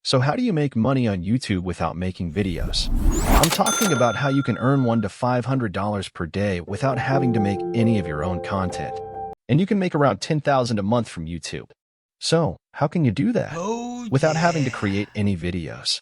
So how do you make money on YouTube without making videos? I'm talking about how you can earn $100 to $500 per day without having to make any of your own content. And you can make around $10,000 a month from YouTube. So how can you do that without having to create any videos?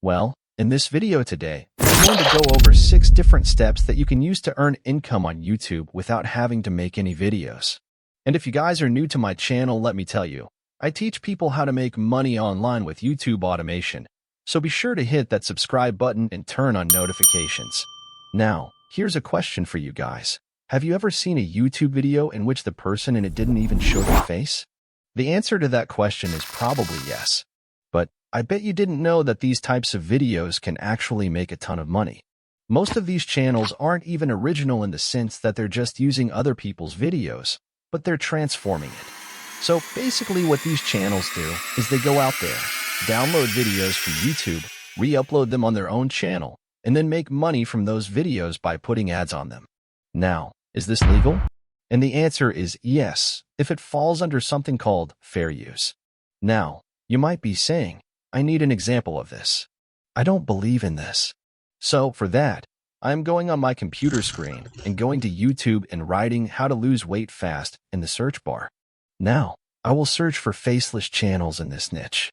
Well, in this video today, I'm going to go over 6 different steps that you can use to earn income on YouTube without having to make any videos. And if you guys are new to my channel, let me tell you, I teach people how to make money online with YouTube automation, so be sure to hit that subscribe button and turn on notifications. Now, here's a question for you guys. Have you ever seen a YouTube video in which the person in it didn't even show their face? The answer to that question is probably yes. But I bet you didn't know that these types of videos can actually make a ton of money. Most of these channels aren't even original in the sense that they're just using other people's videos, but they're transforming it. So basically what these channels do is they go out there, download videos from YouTube, re-upload them on their own channel, and then make money from those videos by putting ads on them. Now, is this legal? And the answer is yes, if it falls under something called fair use. Now, you might be saying, I need an example of this. I don't believe in this. So for that, I'm going on my computer screen and going to YouTube and writing how to lose weight fast in the search bar. Now, I will search for faceless channels in this niche.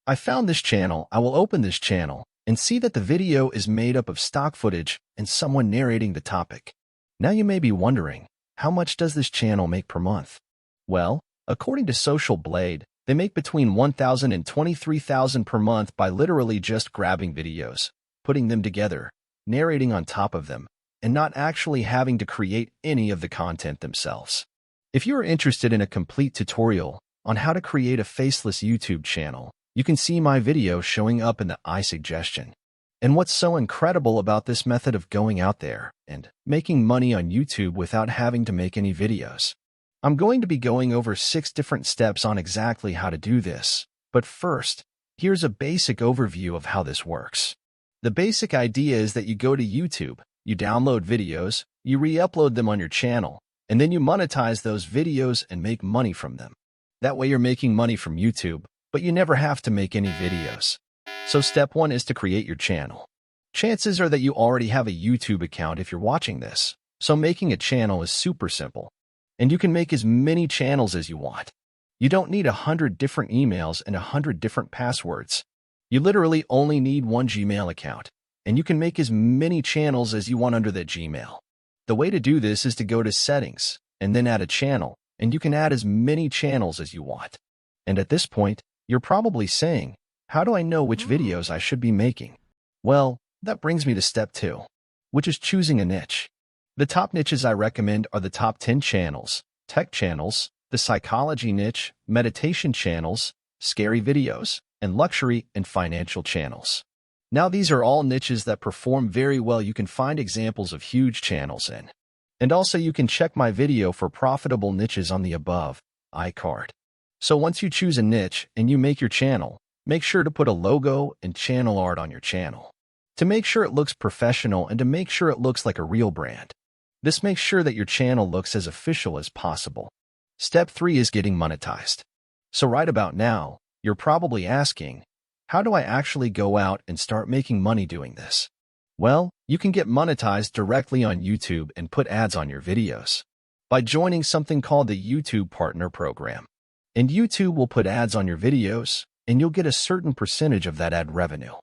I found this channel. I will open this channel and see that the video is made up of stock footage and someone narrating the topic. Now you may be wondering, how much does this channel make per month? Well, according to Social Blade, they make between $1,000 and $23,000 per month by literally just grabbing videos, putting them together, narrating on top of them, and not actually having to create any of the content themselves. If you are interested in a complete tutorial on how to create a faceless YouTube channel, you can see my video showing up in the iSuggestion. And what's so incredible about this method of going out there and making money on YouTube without having to make any videos? I'm going to be going over 6 different steps on exactly how to do this. But first, here's a basic overview of how this works. The basic idea is that you go to YouTube, you download videos, you re-upload them on your channel, and then you monetize those videos and make money from them. That way you're making money from YouTube, but you never have to make any videos. So step 1 is to create your channel. Chances are that you already have a YouTube account if you're watching this, so making a channel is super simple. And you can make as many channels as you want. You don't need 100 different emails and 100 different passwords. You literally only need one Gmail account, and you can make as many channels as you want under that Gmail. The way to do this is to go to Settings, and then add a channel, and you can add as many channels as you want. And at this point, you're probably saying, how do I know which videos I should be making? Well, that brings me to step 2, which is choosing a niche. The top niches I recommend are the top 10 channels, tech channels, the psychology niche, meditation channels, scary videos, and luxury and financial channels. Now these are all niches that perform very well. You can find examples of huge channels in. And also you can check my video for profitable niches on the above iCard. So once you choose a niche and you make your channel, make sure to put a logo and channel art on your channel to make sure it looks professional and to make sure it looks like a real brand. This makes sure that your channel looks as official as possible. Step 3 is getting monetized. So right about now, you're probably asking, how do I actually go out and start making money doing this? Well, you can get monetized directly on YouTube and put ads on your videos by joining something called the YouTube Partner Program. And YouTube will put ads on your videos, and you'll get a certain percentage of that ad revenue.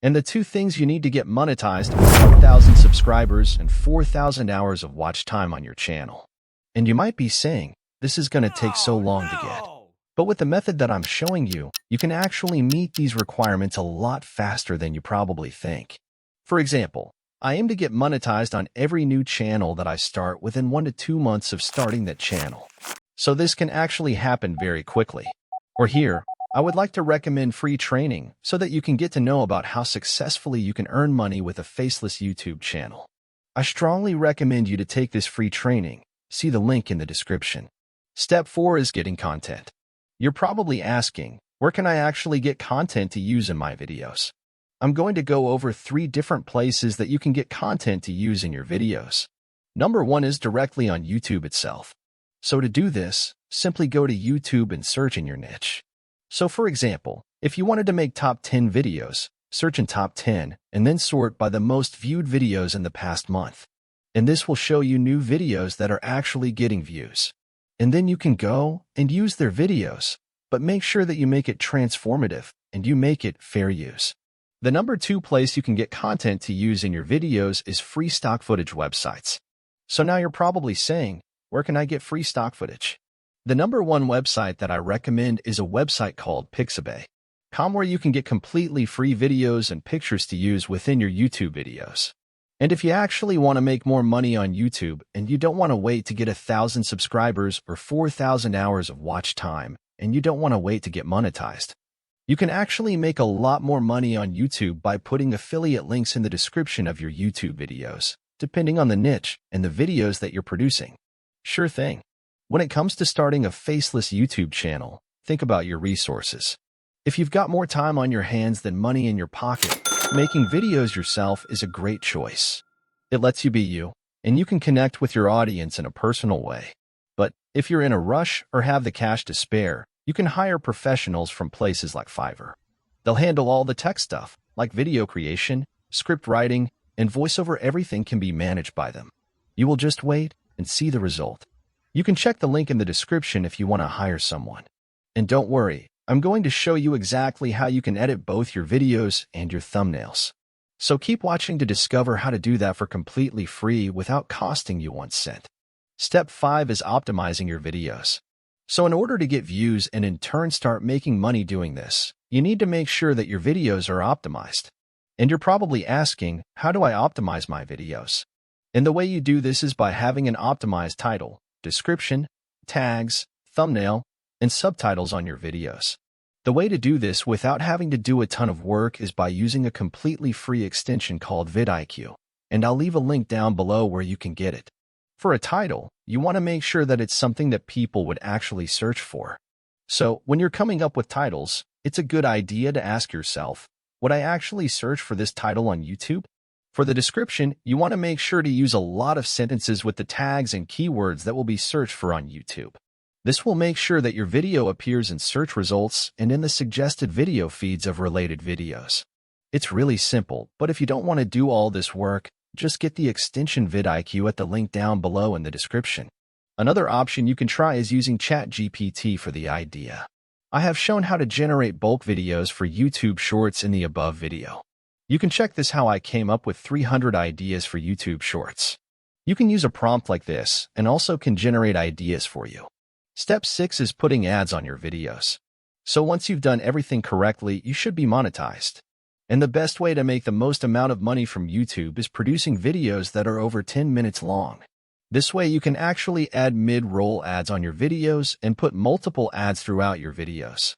And the 2 things you need to get monetized are 1,000 subscribers and 4,000 hours of watch time on your channel. And you might be saying, this is going to take so long to get. But with the method that I'm showing you, you can actually meet these requirements a lot faster than you probably think. For example, I aim to get monetized on every new channel that I start within 1 to 2 months of starting that channel. So this can actually happen very quickly. Or here, I would like to recommend free training so that you can get to know about how successfully you can earn money with a faceless YouTube channel. I strongly recommend you to take this free training. See the link in the description. Step 4 is getting content. You're probably asking, where can I actually get content to use in my videos? I'm going to go over 3 different places that you can get content to use in your videos. Number 1 is directly on YouTube itself. So to do this, simply go to YouTube and search in your niche. So for example, If you wanted to make top 10 videos, search in top 10 and then sort by the most viewed videos in the past month. And this will show you new videos that are actually getting views. And then you can go and use their videos, but make sure that you make it transformative and you make it fair use. The number 2 place you can get content to use in your videos is free stock footage websites. So now you're probably saying, where can I get free stock footage? The number 1 website that I recommend is a website called Pixabay.com, where you can get completely free videos and pictures to use within your YouTube videos. And if you actually want to make more money on YouTube and you don't want to wait to get 1,000 subscribers or 4,000 hours of watch time, and you don't want to wait to get monetized, you can actually make a lot more money on YouTube by putting affiliate links in the description of your YouTube videos, depending on the niche and the videos that you're producing. Sure thing. When it comes to starting a faceless YouTube channel, think about your resources. If you've got more time on your hands than money in your pocket, making videos yourself is a great choice. It lets you be you, and you can connect with your audience in a personal way. But if you're in a rush or have the cash to spare, you can hire professionals from places like Fiverr. They'll handle all the tech stuff, like video creation, script writing, and voiceover. Everything can be managed by them. You will just wait and see the result. You can check the link in the description if you want to hire someone. And don't worry, I'm going to show you exactly how you can edit both your videos and your thumbnails. So keep watching to discover how to do that for completely free without costing you 1 cent. Step 5 is optimizing your videos. So in order to get views and in turn start making money doing this, you need to make sure that your videos are optimized. And you're probably asking, how do I optimize my videos? And the way you do this is by having an optimized title, description, tags, thumbnail, and subtitles on your videos. The way to do this without having to do a ton of work is by using a completely free extension called vidIQ, and I'll leave a link down below where you can get it. For a title, you want to make sure that it's something that people would actually search for. So when you're coming up with titles, it's a good idea to ask yourself, would I actually search for this title on YouTube? For the description, you want to make sure to use a lot of sentences with the tags and keywords that will be searched for on YouTube. This will make sure that your video appears in search results and in the suggested video feeds of related videos. It's really simple, but if you don't want to do all this work, just get the extension vidIQ at the link down below in the description. Another option you can try is using ChatGPT for the idea. I have shown how to generate bulk videos for YouTube Shorts in the above video. You can check this how I came up with 300 ideas for YouTube Shorts. You can use a prompt like this and also can generate ideas for you. Step 6 is putting ads on your videos. So once you've done everything correctly, you should be monetized. And the best way to make the most amount of money from YouTube is producing videos that are over 10 minutes long. This way you can actually add mid-roll ads on your videos and put multiple ads throughout your videos.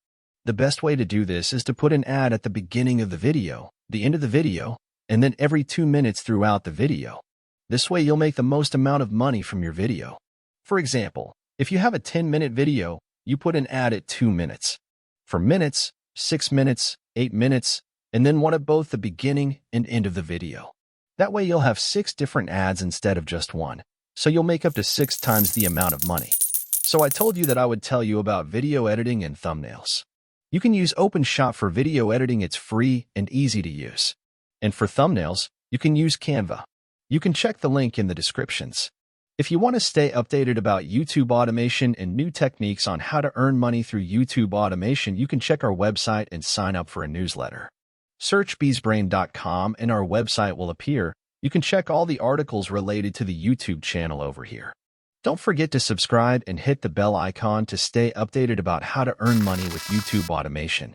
The best way to do this is to put an ad at the beginning of the video, the end of the video, and then every 2 minutes throughout the video. This way you'll make the most amount of money from your video. For example, if you have a 10-minute video, you put an ad at 2 minutes. For minutes, 6 minutes, 8 minutes, and then one at both the beginning and end of the video. That way you'll have 6 different ads instead of just one, so you'll make up to 6 times the amount of money. So I told you that I would tell you about video editing and thumbnails. You can use OpenShot for video editing. It's free and easy to use. And for thumbnails, you can use Canva. You can check the link in the descriptions. If you want to stay updated about YouTube automation and new techniques on how to earn money through YouTube automation, you can check our website and sign up for a newsletter. Search beesbrain.com and our website will appear. You can check all the articles related to the YouTube channel over here. Don't forget to subscribe and hit the bell icon to stay updated about how to earn money with YouTube automation.